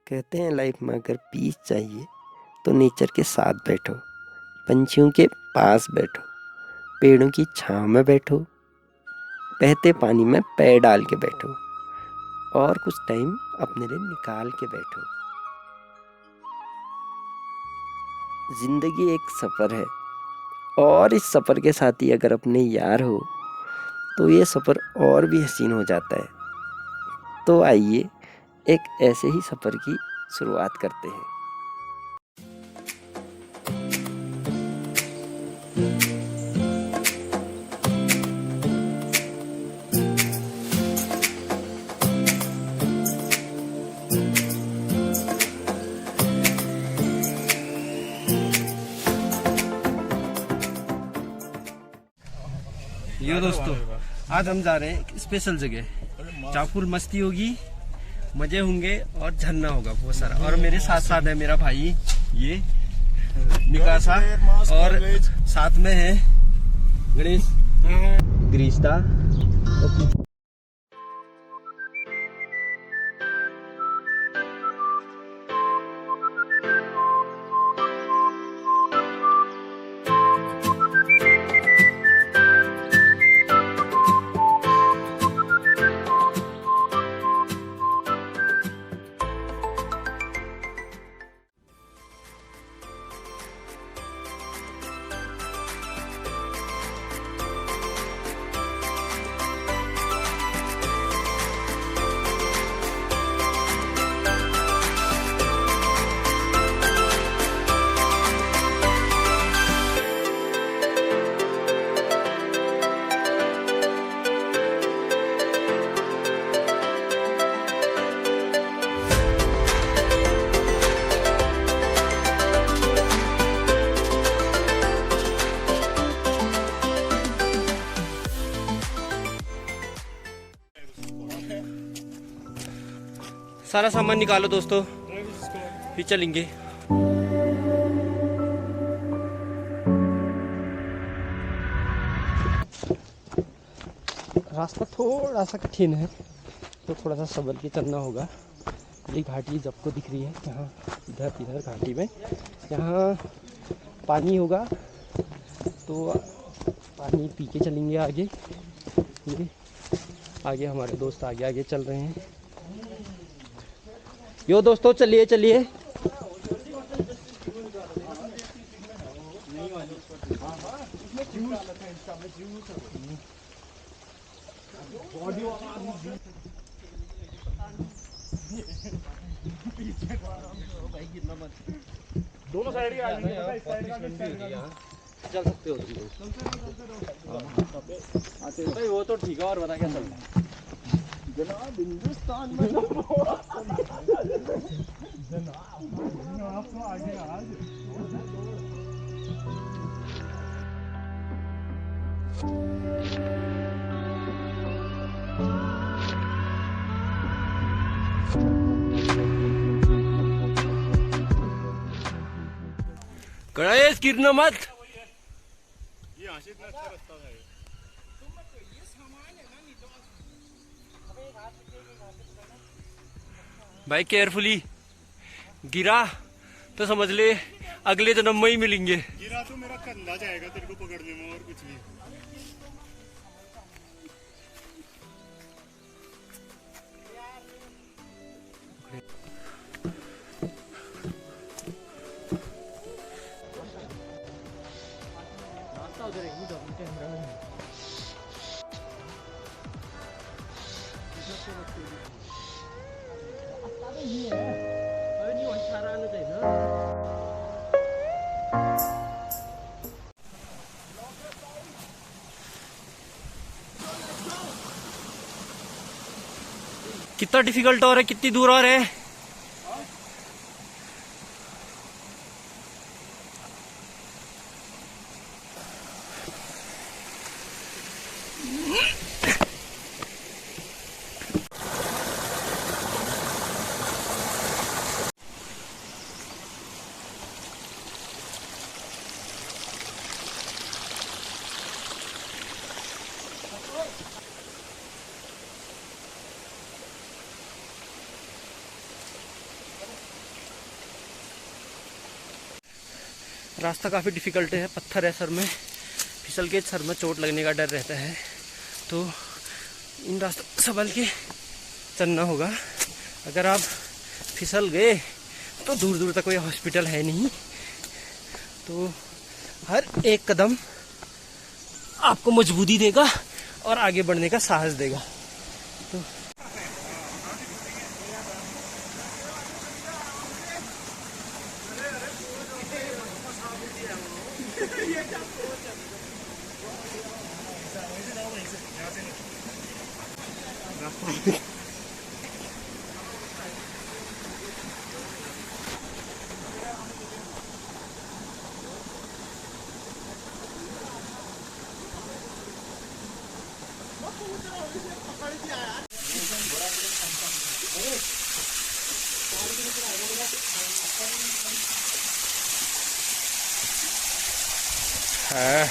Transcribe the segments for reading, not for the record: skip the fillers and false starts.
कहते हैं लाइफ में अगर पीस चाहिए तो नेचर के साथ बैठो, पंछियों के पास बैठो, पेड़ों की छांव में बैठो, बहते पानी में पैर डाल के बैठो और कुछ टाइम अपने लिए निकाल के बैठो। जिंदगी एक सफ़र है और इस सफ़र के साथी अगर अपने यार हो तो ये सफ़र और भी हसीन हो जाता है। तो आइए एक ऐसे ही सफ़र की शुरुआत करते हैं। यो दोस्तों, आज हम जा रहे हैं एक स्पेशल जगह जहाँ फुल मस्ती होगी, मजे होंगे और झरना होगा बहुत सारा। और मेरे साथ साथ है मेरा भाई ये निकासा और साथ में है गणेश ग्रीष्ता। सारा सामान निकालो दोस्तों, फिर चलेंगे। रास्ता थोड़ा सा कठिन है तो थोड़ा सा सबर के चलना होगा। ये घाटी सबको दिख रही है, यहाँ इधर घाटी में यहाँ पानी होगा तो पानी पी के चलेंगे आगे। ये आगे हमारे दोस्त आगे आगे चल रहे हैं। यो दोस्तों चलिए चलिए। दोनों साइड ही चल सकते हो तुम। वो तो ठीक है, और बता क्या चलता है जनाब हिंदुस्तान में जनाब तो आगे आज गणेश गिरना मत। ये आशिक में अच्छा रास्ता है। भाई केयरफुली, गिरा तो समझ ले अगले जन्म में ही मिलेंगे। गिरा तो मेरा कंधा जाएगा तेरे को पकड़ने में, और कुछ नहीं। कितना डिफिकल्ट और है, कितनी दूर और है। रास्ता काफ़ी डिफ़िकल्ट है, पत्थर है सर में, फिसल के सर में चोट लगने का डर रहता है। तो इन रास्तों संभल के चलना होगा। अगर आप फिसल गए तो दूर दूर तक कोई हॉस्पिटल है नहीं, तो हर एक कदम आपको मजबूती देगा और आगे बढ़ने का साहस देगा। तो हाँ,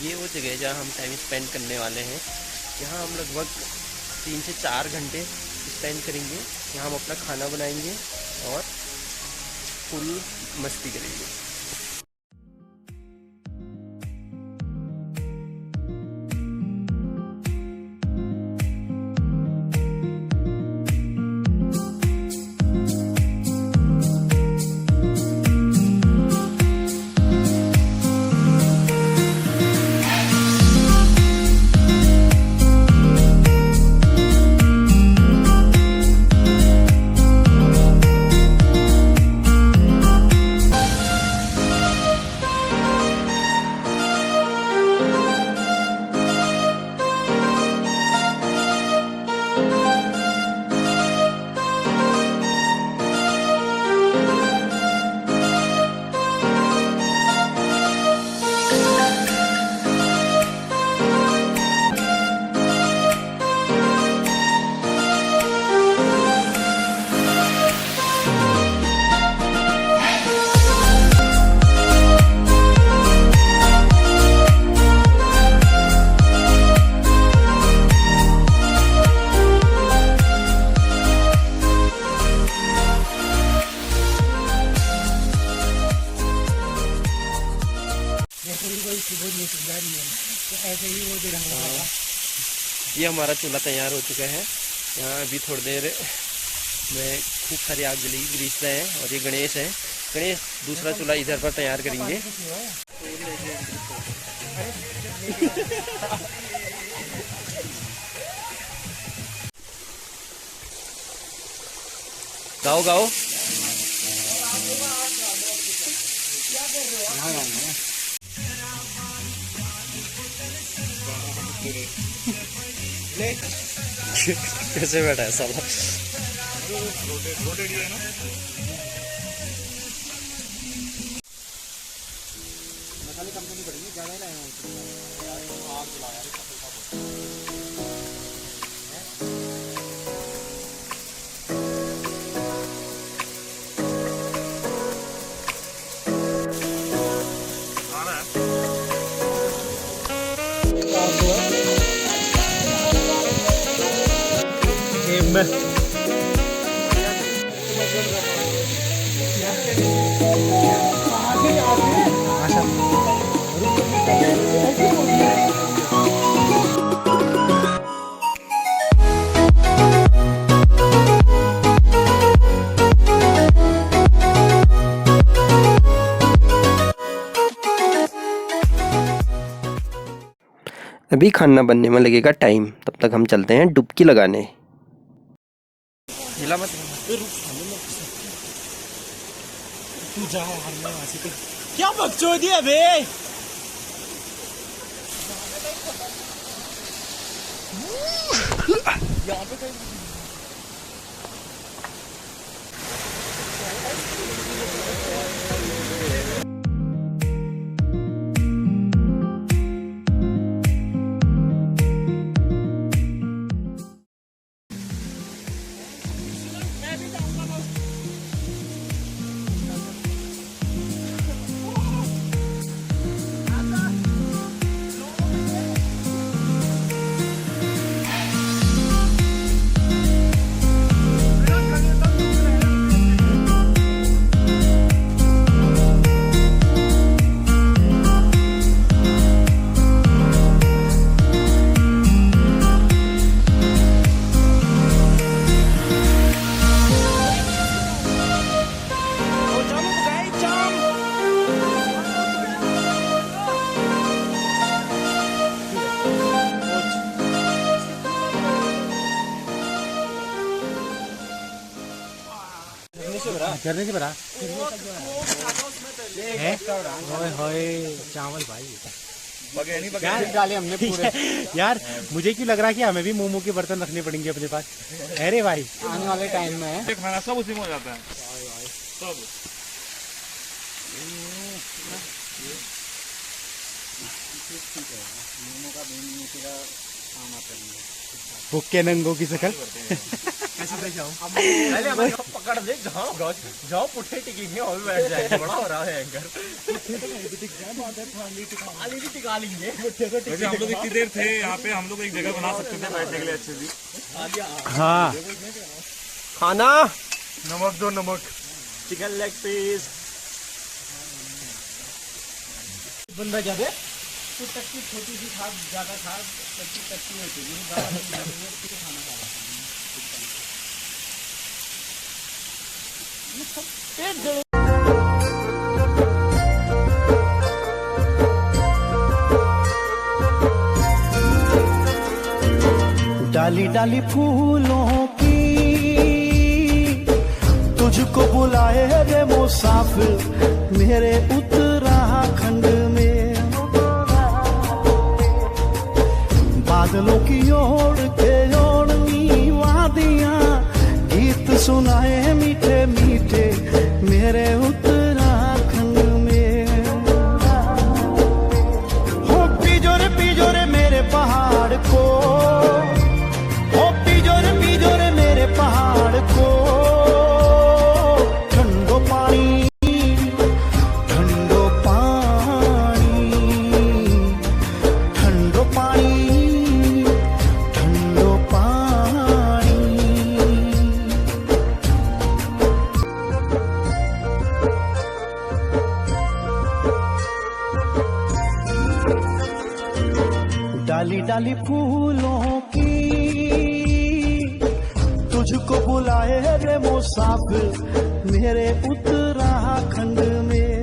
ये वो जगह है जहाँ हम टाइम स्पेंड करने वाले हैं। यहाँ हम लगभग 3 से 4 घंटे स्पेंड करेंगे। यहाँ हम अपना खाना बनाएंगे और फुल मस्ती करेंगे। ये हमारा चूल्हा तैयार हो चुका है। यहाँ अभी थोड़ी देर में खूब सारी आग जलेगी, ग्रीस है। और ये गणेश है, गणेश दूसरा चूल्हा इधर पर तैयार करेंगे। गाओ गाओ। कैसे बैठा है साला? मसाले कम करनी पड़ेंगे, ज़्यादा ही रहेगा। अभी खाना बनने में लगेगा टाइम, तब तक हम चलते हैं डुबकी लगाने। हिला मत। तू जा यार, मैं वहां से क्या बकचोदी है बे। यहाँ पे कहीं करने से भरा है। होए होए चावल भाई डाले हमने पूरे। यार मुझे क्यों लग रहा है कि हमें भी मोमो के बर्तन रखने पड़ेंगे अपने पास। अरे भाई आने वाले टाइम में खाना सब उसी में हो जाता है सब। भुक्के नंगों की शकल। पकड़ दे, जाओ जाओ पुठे टिकेंगे और बैठ जाएंगे। बड़ा हो रहा है एंकर। टिका लेंगे। वैसे हम लोग इतनी देर थे यहाँ पे, हम लोग एक जगह बना सकते थे बैठने के लिए अच्छी सी। हाँ खाना नमक दो, नमक। चिकन लेग पीस बंदा जाते छोटी सी खा ज्यादा खा कच्ची होती है खाना खा डाली डाली फूलों की तुझको बुलाए रे मुसाफिर मेरे उत्तराखंड में। बादलों की ओर के ओढ़नी वादियां गीत सुनाए मीठे मीठे मेरे उत्तराखंड में। हो पीजो रे मेरे पहाड़ को, हो पीजो रे मेरे पहाड़ को। ठंडो पानी ठंडो पानी ठंडो पानी ठंडो पानी। डाली डाली फूलों की तुझको बुलाए रे मुसाफिर मेरे उत्तराखंड में।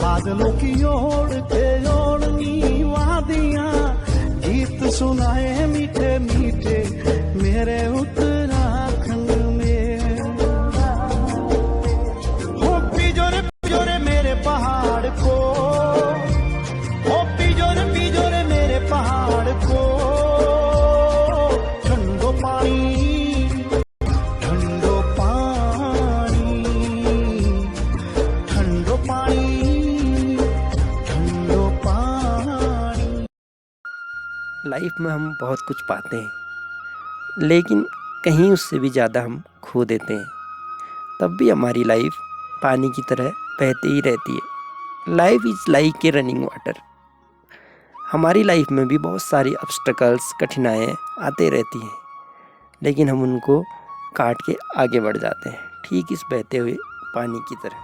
बादलों की ओर के ओढ़नी वादियां गीत सुनाए मीठे मीठे मेरे उत्तराखंड में। हो पीजो रे मेरे पहाड़ को, हो पीजो रे मेरे पहाड़ को। ठंडो पानी ठंडो पानी ठंडो पानी ठंडो पानी। लाइफ में हम बहुत कुछ पाते हैं, लेकिन कहीं उससे भी ज़्यादा हम खो देते हैं। तब भी हमारी लाइफ पानी की तरह बहती ही रहती है। Life is like a running water. हमारी लाइफ में भी बहुत सारी ऑब्स्टेकल्स, कठिनाइयाँ आते रहती हैं, लेकिन हम उनको काट के आगे बढ़ जाते हैं, ठीक इस बहते हुए पानी की तरह।